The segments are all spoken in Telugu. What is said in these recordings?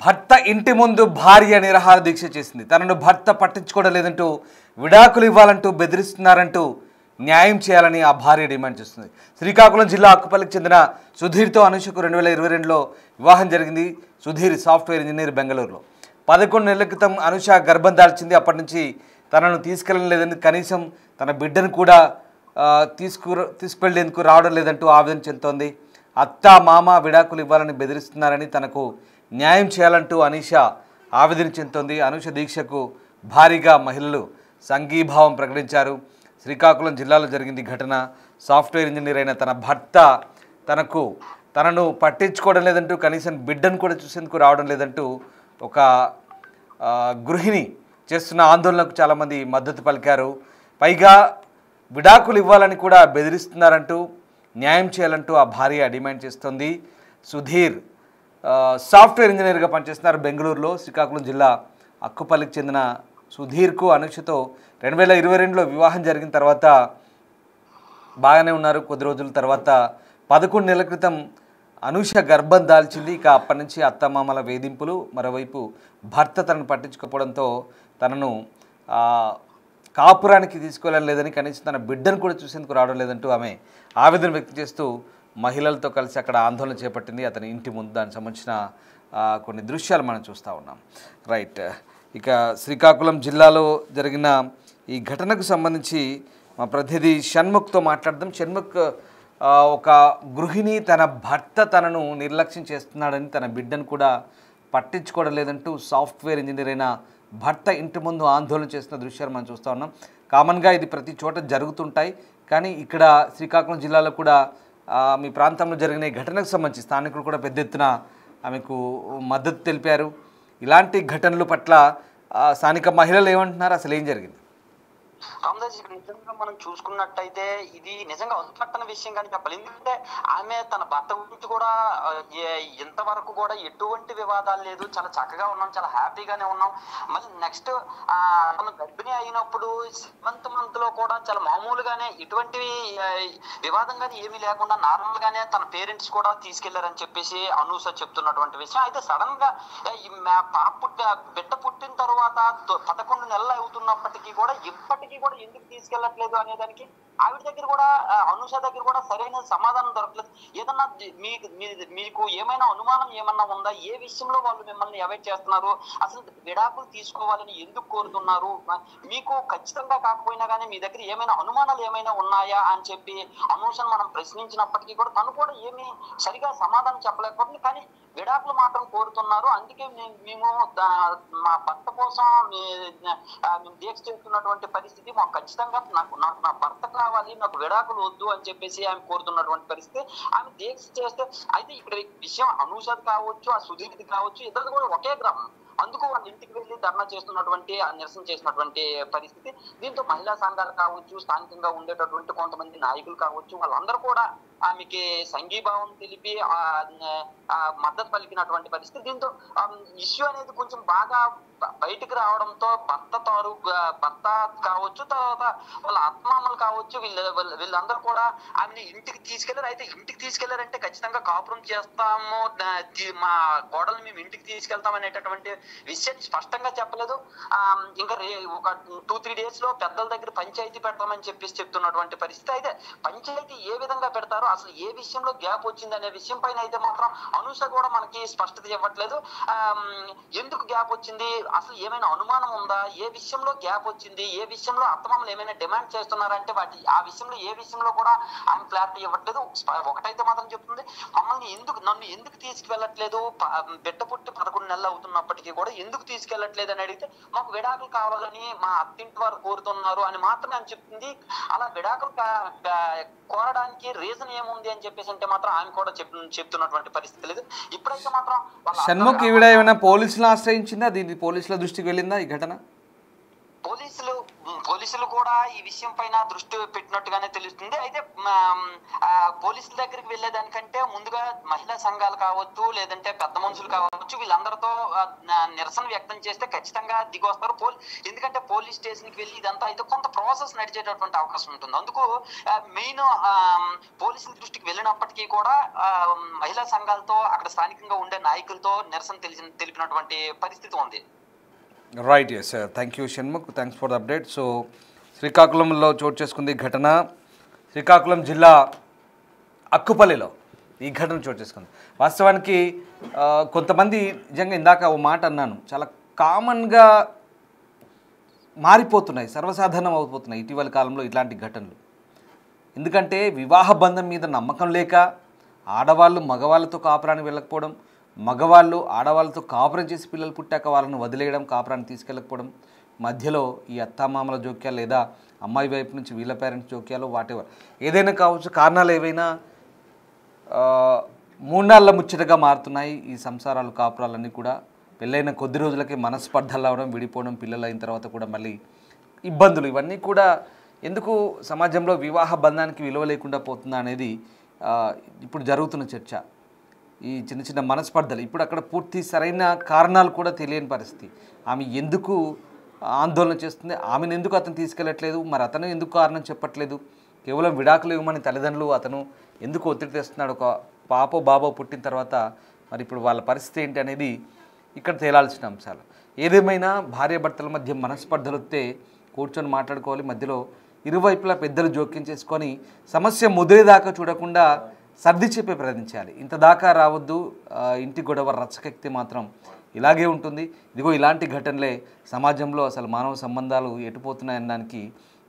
భర్త ఇంటి ముందు భార్య నిరాహార దీక్ష చేసింది. తనను భర్త పట్టించుకోవడం లేదంటూ విడాకులు ఇవ్వాలంటూ బెదిరిస్తున్నారంటూ న్యాయం చేయాలని ఆ భార్య డిమాండ్ చేస్తుంది. శ్రీకాకుళం జిల్లా అక్కుపల్లికి చెందిన సుధీర్తో అనుషకు 2022లో వివాహం జరిగింది. సుధీర్ సాఫ్ట్వేర్ ఇంజనీర్ బెంగళూరులో. 11 నెలల క్రితం అనుష గర్భం దాల్చింది. అప్పటి నుంచి తనను తీసుకెళ్ళలేదని, కనీసం తన బిడ్డను కూడా తీసుకువెళ్లేందుకు రావడం లేదంటూ ఆవేదన చెందుతోంది. అత్త మామ విడాకులు ఇవ్వాలని బెదిరిస్తున్నారని, తనకు న్యాయం చేయాలంటూ అనీష ఆవేదన చెందుతోంది. అనూష దీక్షకు భారీగా మహిళలు సంఘీభావం ప్రకటించారు. శ్రీకాకుళం జిల్లాలో జరిగింది ఘటన. సాఫ్ట్వేర్ ఇంజనీర్ అయిన తన భర్త తనను పట్టించుకోవడం లేదంటూ, కనీసం బిడ్డను కూడా చూసేందుకు రావడం లేదంటూ ఒక గృహిణి చేస్తున్న ఆందోళనకు చాలామంది మద్దతు పలికారు. పైగా విడాకులు ఇవ్వాలని కూడా బెదిరిస్తున్నారంటూ, న్యాయం చేయాలంటూ ఆ భార్య డిమాండ్ చేస్తోంది. సుధీర్ సాఫ్ట్వేర్ ఇంజనీర్గా పనిచేస్తున్నారు బెంగళూరులో. శ్రీకాకుళం జిల్లా అక్కుపల్లికి చెందిన సుధీర్కు అనుషతో 2022లో వివాహం జరిగిన తర్వాత బాగానే ఉన్నారు. కొద్ది రోజుల తర్వాత 11 నెలల క్రితం అనూష గర్భం దాల్చింది. ఇక అప్పటి నుంచి అత్తమామల వేధింపులు, మరోవైపు భర్త తనను పట్టించుకోవడంతో తనను కాపురానికి తీసుకెళ్ళడం లేదని, కనీసం తన బిడ్డను కూడా చూసేందుకు రావడం లేదంటూ ఆమె ఆవేదన వ్యక్తం చేస్తూ మహిళలతో కలిసి అక్కడ ఆందోళన చేపట్టింది. అతని ఇంటి ముందు దానికి సంబంధించిన కొన్ని దృశ్యాలు మనం చూస్తూ ఉన్నాం. రైట్. ఇక శ్రీకాకుళం జిల్లాలో జరిగిన ఈ ఘటనకు సంబంధించి మా ప్రతినిధి షణ్ముఖ్తో మాట్లాడదాం. షణ్ముఖ్, ఒక గృహిణి తన భర్త తనను నిర్లక్ష్యం చేస్తున్నాడని, తన బిడ్డను కూడా పట్టించుకోవడం లేదంటూ సాఫ్ట్వేర్ ఇంజనీర్ అయిన భర్త ఇంటి ముందు ఆందోళన చేస్తున్న దృశ్యాలు మనం చూస్తూ ఉన్నాం. కామన్గా ఇది ప్రతి చోట జరుగుతుంటాయి, కానీ ఇక్కడ శ్రీకాకుళం జిల్లాలో కూడా మీ ప్రాంతంలో జరిగిన ఘటనకు సంబంధించి స్థానికులు కూడా పెద్ద ఎత్తున ఆమెకు మద్దతు తెలిపారు. ఇలాంటి ఘటనల పట్ల స్థానిక మహిళలు ఏమంటున్నారు, అసలు ఏం జరిగింది? రామదాస్, ఇక్కడ నిజంగా మనం చూసుకున్నట్టయితే ఇది నిజంగా వదిలిపెట్టని విషయం కానీ చెప్పాలి. ఎందుకంటే ఆమె తన భర్త గురించి కూడా ఇంతవరకు కూడా ఎటువంటి వివాదాలు లేదు, చాలా చక్కగా ఉన్నాం, చాలా హ్యాపీగానే ఉన్నాం. మళ్ళీ నెక్స్ట్ తను గర్భిణి అయినప్పుడు 7th month లో కూడా చాలా మామూలుగానే ఎటువంటి వివాదం కానీ ఏమీ లేకుండా నార్మల్ గానే తన పేరెంట్స్ కూడా తీసుకెళ్లారని చెప్పేసి అనూష చెప్తున్నటువంటి విషయం. అయితే సడన్ గా బిడ్డ పుట్టిన తర్వాత 11 నెలలు అవుతున్నప్పటికీ కూడా ఇప్పటికీ కూడా ఎందుకు తీసుకెళ్లట్లేదు అనే దానికి ఆవిడ దగ్గర కూడా, అనూష దగ్గర కూడా సరైన సమాధానం దొరకలేదు. ఏదన్నా మీకు ఏమైనా అనుమానం ఏమన్నా ఉందా? ఏ విషయంలో వాళ్ళు మిమ్మల్ని అవాయిడ్ చేస్తున్నారు? అసలు విడాకులు తీసుకోవాలని ఎందుకు కోరుతున్నారు? మీకు ఖచ్చితంగా కాకపోయినా కానీ మీ దగ్గర ఏమైనా అనుమానాలు ఏమైనా ఉన్నాయా అని చెప్పి అనూషను మనం ప్రశ్నించినప్పటికీ కూడా తను కూడా ఏమీ సరిగా సమాధానం చెప్పలేకపోతుంది. కానీ విడాకులు మాత్రం కోరుతున్నారు. అందుకే మేము మా భర్త కోసం మేము దీక్ష చేస్తున్నటువంటి పరిస్థితి. మాకు ఖచ్చితంగా నాకు నా భర్త కావాలి, నాకు విడాకులు వద్దు అని చెప్పేసి ఆమె కోరుతున్నటువంటి పరిస్థితి. ఆమె దీక్ష చేస్తే అయితే ఇక్కడ విషయం అనూషది కావచ్చు, ఆ సుధీర్ది కావచ్చు, ఇద్దరు కూడా ఒకే గ్రామం. అందుకు వాళ్ళ ఇంటికి వెళ్ళి ధర్నా చేస్తున్నటువంటి, నిరసన చేసినటువంటి పరిస్థితి. దీంతో మహిళా సంఘాలు కావచ్చు, స్థానికంగా ఉండేటటువంటి కొంతమంది నాయకులు కావచ్చు, వాళ్ళందరూ కూడా ఆమెకి సంఘీభావం తెలిపి మద్దతు పలికినటువంటి పరిస్థితి. దీంతో ఇష్యూ అనేది కొంచెం బాగా బయటికి రావడంతో భర్త కావచ్చు, తర్వాత వాళ్ళ ఆత్మామలు కావచ్చు, వీళ్ళందరూ కూడా ఆమెని ఇంటికి తీసుకెళ్లారు. అయితే ఇంటికి తీసుకెళ్లారంటే ఖచ్చితంగా కాపురం చేస్తాము, మా కోడలు మేము ఇంటికి తీసుకెళ్తాం అనేటటువంటి విషయాన్ని స్పష్టంగా చెప్పలేదు. ఇంకా ఒక 2-3 days లో పెద్దల దగ్గర పంచాయతీ పెడతామని చెప్పేసి చెప్తున్నటువంటి పరిస్థితి. అయితే పంచాయతీ ఏ విధంగా పెడతారో, అసలు ఏ విషయంలో గ్యాప్ వచ్చింది అనే విషయం పైన అయితే మాత్రం అనూష కూడా మనకి స్పష్టత ఇవ్వట్లేదు. ఎందుకు గ్యాప్ వచ్చింది, అసలు ఏమైనా అనుమానం ఉందా, ఏ విషయంలో గ్యాప్ వచ్చింది, ఏ విషయంలో అత్తమామలు ఏమైనా డిమాండ్ చేస్తున్నారంటే ఆ విషయంలో ఏ విషయంలో కూడా ఆమె క్లారిటీ ఇవ్వట్లేదు. ఒకటైతే మాత్రం చెప్తుంది, నన్ను ఎందుకు తీసుకువెళ్ళట్లేదు, బిడ్డ పుట్టి 11 నెలలు అవుతున్నప్పటికీ కూడా ఎందుకు తీసుకెళ్లట్లేదు అని అడిగితే మాకు విడాకులు కావాలని మా అత్తింటి వారు కోరుతున్నారు అని మాత్రమే అని చెప్తుంది. అలా విడాకులు కోరడానికి రీజన్ ఏముంది అని చెప్పేసి అంటే మాత్రం ఆమె కూడా చెప్తున్నటువంటి పరిస్థితి లేదు. ఇప్పుడైతే మాత్రం షణ్ముఖ్, ఈవిడ ఏమైనా పోలీసులు ఆశ్రయించిందా? దీన్ని పోలీసుల దృష్టికి వెళ్ళిందా ఈ ఘటన? పోలీసులు పోలీసులు కూడా ఈ విషయం పైన దృష్టి పెట్టినట్టుగానే తెలుస్తుంది. అయితే పోలీసుల దగ్గరికి వెళ్ళేదానికంటే ముందుగా మహిళా సంఘాలు కావచ్చు, లేదంటే పెద్ద మనుషులు కావచ్చు, వీళ్ళందరితో నిరసన వ్యక్తం చేస్తే ఖచ్చితంగా దిగి వస్తారు. ఎందుకంటే పోలీస్ స్టేషన్ కి వెళ్ళి ఇదంతా అయితే కొంత ప్రాసెస్ నడిచేటటువంటి అవకాశం ఉంటుంది. అందుకు మెయిన్ పోలీసుల దృష్టికి వెళ్ళినప్పటికీ కూడా మహిళా సంఘాలతో అక్కడ స్థానికంగా ఉండే నాయకులతో నిరసన తెలిపినటువంటి పరిస్థితి ఉంది. Right, yes sir, thank you Shanmukh, thanks for the update. So శ్రీకాకుళంలో చోటు చేసుకుంది ఘటన. శ్రీకాకుళం జిల్లా అక్కుపల్లిలో ఈ ఘటన చోటు చేసుకుంది. వాస్తవానికి కొంతమంది నిజంగా ఇందాక ఓ మాట అన్నాను, చాలా కామన్గా మారిపోతున్నాయి, సర్వసాధారణం అయిపోతున్నాయి ఇటీవల కాలంలో ఇట్లాంటి ఘటనలు. ఎందుకంటే వివాహ బంధం మీద నమ్మకం లేక ఆడవాళ్ళు మగవాళ్ళతో కాపురానికి వెళ్ళకపోవడం, మగవాళ్ళు ఆడవాళ్ళతో కాపురం చేసి పిల్లలు పుట్టాక వాళ్ళని వదిలేయడం, కాపురాన్ని తీసుకెళ్ళకపోవడం, మధ్యలో ఈ అత్తామామల జోక్యాలు లేదా అమ్మాయి వైపు నుంచి వీళ్ళ పేరెంట్స్ జోక్యాలు వాటెవర్ ఏదైనా కావచ్చు, కారణాలు ఏవైనా మూన్నాళ్ళ ముచ్చటగా మారుతున్నాయి ఈ సంసారాలు, కాపురాలన్నీ కూడా. పెళ్ళైన కొద్ది రోజులకే మనస్పర్ధలు అవడం, విడిపోవడం, పిల్లలు అయిన తర్వాత కూడా మళ్ళీ ఇబ్బందులు, ఇవన్నీ కూడా ఎందుకు సమాజంలో వివాహ బంధానికి విలువ లేకుండా పోతుందా అనేది ఇప్పుడు జరుగుతున్న చర్చ. ఈ చిన్న చిన్న మనస్పర్ధలు ఇప్పుడు అక్కడ పూర్తి సరైన కారణాలు కూడా తెలియని పరిస్థితి. ఆమె ఎందుకు ఆందోళన చేస్తుంది, ఆమెను ఎందుకు అతను తీసుకెళ్ళట్లేదు, మరి అతను ఎందుకు కారణం చెప్పట్లేదు, కేవలం విడాకులు ఇవ్వమని తల్లిదండ్రులు అతను ఎందుకు ఒత్తిడి తెస్తున్నాడు, ఒక పాపో బాబో పుట్టిన తర్వాత మరి ఇప్పుడు వాళ్ళ పరిస్థితి ఏంటి అనేది ఇక్కడ తేలాల్సిన అంశాలు. ఏదేమైనా భార్యాభర్తల మధ్య మనస్పర్ధలు వస్తే కూర్చొని మాట్లాడుకోవాలి, మధ్యలో ఇరువైపులా పెద్దలు జోక్యం చేసుకొని సమస్య ముదిరేదాకా చూడకుండా సర్ది చెప్పే ప్రయత్నించాలి. ఇంత దాకా రావద్దు, ఇంటి గొడవ రచ్చకెక్కితే మాత్రం ఇలాగే ఉంటుంది. ఇదిగో ఇలాంటి ఘటనలే సమాజంలో అసలు మానవ సంబంధాలు ఎటుపోతున్నాయనడానికి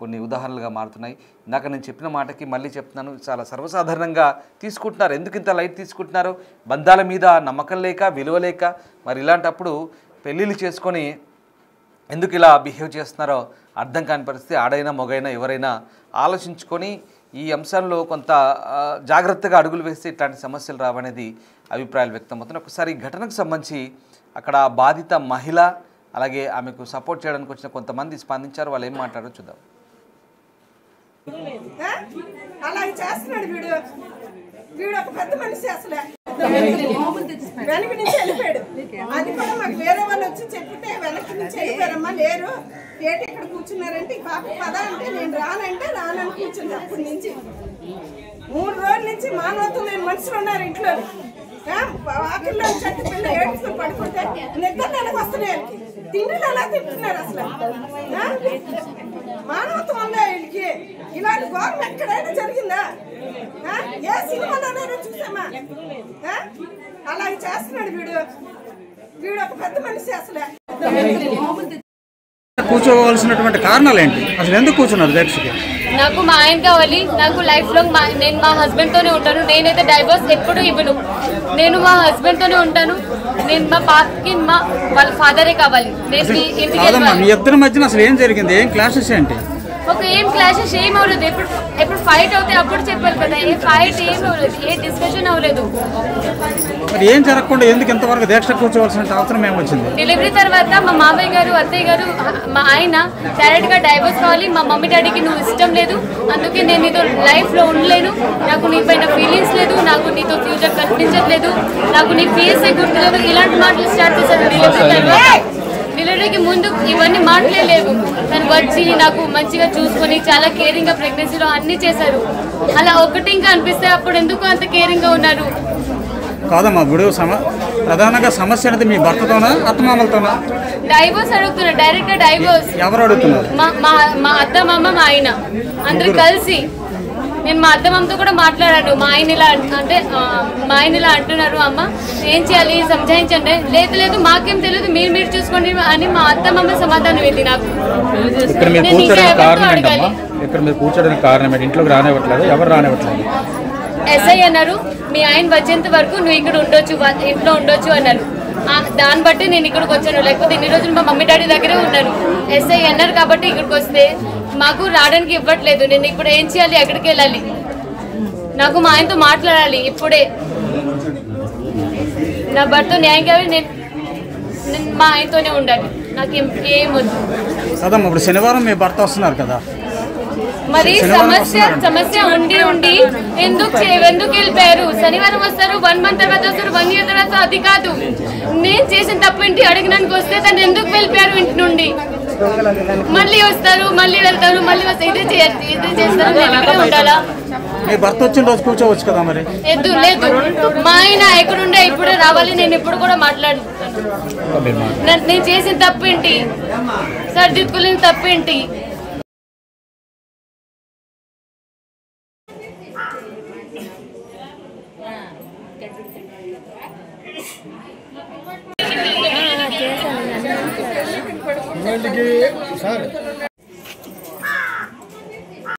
కొన్ని ఉదాహరణలుగా మారుతున్నాయి. ఇందాక నేను చెప్పిన మాటకి మళ్ళీ చెప్తున్నాను, చాలా సర్వసాధారణంగా తీసుకుంటున్నారు. ఎందుకు ఇంత లైట్ తీసుకుంటున్నారు, బంధాల మీద నమ్మకం లేక, విలువ లేక. మరి ఇలాంటప్పుడు పెళ్ళిళ్ళు చేసుకొని ఎందుకు ఇలా బిహేవ్ చేస్తున్నారో అర్థం కాని పరిస్థితి. ఆడైనా మగైనా ఎవరైనా ఆలోచించుకొని ఈ అంశంలో కొంత జాగ్రత్తగా అడుగులు వేస్తే ఇట్లాంటి సమస్యలు రావనేది అభిప్రాయాలు వ్యక్తమవుతున్నాయి. ఒకసారి ఈ ఘటనకు సంబంధించి అక్కడ బాధిత మహిళ అలాగే ఆమెకు సపోర్ట్ చేయడానికి వచ్చిన కొంతమంది స్పందించారు. వాళ్ళు ఏం మాట్లాడారో చూద్దాం. అలా చేస్తున్నాడు వీడు, వీడు ఒక పెద్ద మనిషి, అసలే వెనక నుంచి వెళ్ళిపోయాడు. అది కూడా మాకు వేరే వాళ్ళు వచ్చి చెప్పితే వెనక్కి నుంచి వెళ్ళిపోయారమ్మా, లేరు ఏంటి ఇక్కడ కూర్చున్నారంటే ఈ పాప పద అంటే నేను రానంటే రానని కూర్చుంది. అప్పటి నుంచి 3 రోజుల నుంచి మానవత్వం లేని మనుషులు ఉన్నారు ఇంట్లో. ఆకలిలో చెట్టు పిల్ల ఏడుస్తూ పడుకుంటే నిద్ర నెలకు వస్తున్నాయి, తిండిలు ఎలా తింటున్నారు అసలు. మానవత్వం ఉందా వీళ్ళకి? ఇలాంటి ఘోరం ఎక్కడైనా జరిగిందా? ఏ సినిమాలోనైనా చూసామా? అలా చేస్తున్నాడు వీడు, వీడు ఒక పెద్ద మనిషి. అసలే కూర్చోవలసినటువంటి కారణాలు ఏంటి, అసలు ఎందుకు కూర్చున్నారు దీక్షకి? నాకు మా ఆయన కావాలి, నాకు లైఫ్ లాంగ్ నేను మా హస్బెండ్ తోనే ఉంటాను. నేనైతే డైవర్స్ ఎప్పుడు ఇవ్వను, నేను మా హస్బెండ్ తోనే ఉంటాను. నేను మా పాపకి వాళ్ళ ఫాదరే కావాలి. నేను మీ ఇద్దరి మధ్యన అసలు ఏం జరిగింది, ఏం క్లాషెస్ ఏంటి? ఒక ఏం క్లాషెస్ ఏం అవ్వలేదు. ఎప్పుడు ఫైట్ అవుతే అప్పుడు చెప్పారు కదా, ఏ ఫైట్ ఏం అవ్వలేదు, ఏ డిస్కషన్ అవ్వలేదు. మరి ఏం జరగకుండా ఎందుకు ఇంతవరకు దీక్ష కూర్చోవలసిన అవసరం ఏమొచ్చింది? డెలివరీ తర్వాత మా మామయ్య గారు, అత్తయ్య గారు, మా ఆయన డైరెక్ట్ గా డైవర్స్ కావాలి, మా మమ్మీ డాడీకి నువ్వు ఇష్టం లేదు, అందుకే నేను నీతో లైఫ్ లో ఉండలేను, నాకు నీ పైన ఫీలింగ్స్ లేదు, నాకు నీతో ఫ్యూచర్ కనిపించట్లేదు, నాకు నీ ఫేసే గుర్తులేదు, ఇలాంటి మాటలు స్టార్ట్ చేశారు. డెలివరీ తర్వాత, డెలివరీకి ముందు ఇవన్నీ మాటలే లేవు. తను వచ్చి నాకు మంచిగా చూసుకొని చాలా కేరింగ్ గా ప్రెగ్నెన్సీలో అన్ని చేశారు. అలా ఒకటి ఇంకా అనిపిస్తే అప్పుడు ఎందుకు అంత కేరింగ్ గా ఉన్నారు? కాదమ్మా, ఇప్పుడు ప్రధానంగా సమస్య అనేది మీ భర్తతోనా అత్తమామలతోనా? డైవోర్స్ అడుగుతున్నారు, డైరెక్ట్ గా డైవోర్స్. ఎవరు అడుగుతున్నారు? మా అత్త మామ, మా ఆయన అందరూ కలిసి. నేను మా అత్తమ్మతో కూడా మాట్లాడాను, మా ఆయన ఇలా అంటున్నారు, అమ్మ ఏం చేయాలి సంజాయించండి. లేదు మాకేం తెలియదు, మీరు చూసుకోండి అని మా అత్తమ్మ సమాధానం ఏంటి నాకు. ఇక్కడ మీరు కూర్చోడానికి కారణం ఏంటి? ఇంట్లోకి రానివ్వట్లేదు, ఎవరు రానివ్వట్లేదు? ఎస్ఐ అన్నారు, మీ ఆయన వచ్చేంత వరకు నువ్వు ఇక్కడ ఉండొచ్చు, ఇంట్లో ఉండొచ్చు అన్నారు. దాన్ని బట్టి నేను ఇక్కడికి వచ్చాను, లేకపోతే ఇన్ని రోజులు మా మమ్మీ డాడీ దగ్గరే ఉన్నాను. ఎస్ఐ అన్నారు కాబట్టి ఇక్కడికి వస్తే మాకు రావడానికి ఇవ్వట్లేదు. నేను ఇప్పుడు ఏం చేయాలి, ఎక్కడికి వెళ్ళాలి, నాకు మా ఆయనతో మాట్లాడాలి ఇప్పుడే. నా భర్త న్యాయం కావాలి, నేను మా ఆయనతోనే ఉండాలి. నాకు ఏం వద్దు. కదమ్మా ఇప్పుడు శనివారం మీ భర్త వస్తున్నారు కదా, మరి సమస్య ఉండి ఎందుకు వెళ్ళిపోయారు? శనివారం వస్తారు, 1 month తర్వాత వస్తారు, 1 year తర్వాత. అది కాదు, నేను చేసిన తప్పు ఏంటి అడిగినానికి వస్తే తను ఎందుకు వెళ్ళిపోయారు ఇంటి నుండి? మళ్ళీ వస్తారు, మళ్ళీ వెళ్తారు, మళ్ళీ వస్తారు, ఇదే చేస్తారు. నేను ఇక్కడే ఉండాలా? మీ భర్త వచ్చిన రోజు కూర్చోవచ్చు కదా మరి. లేదు, మా ఆయన ఎక్కడుండే ఇప్పుడే రావాలి. నేను ఇప్పుడు కూడా మాట్లాడుతాను. నేను చేసిన తప్పు ఏంటి? సర్దిద్దుకోలేని తప్పు ఏంటి? సార్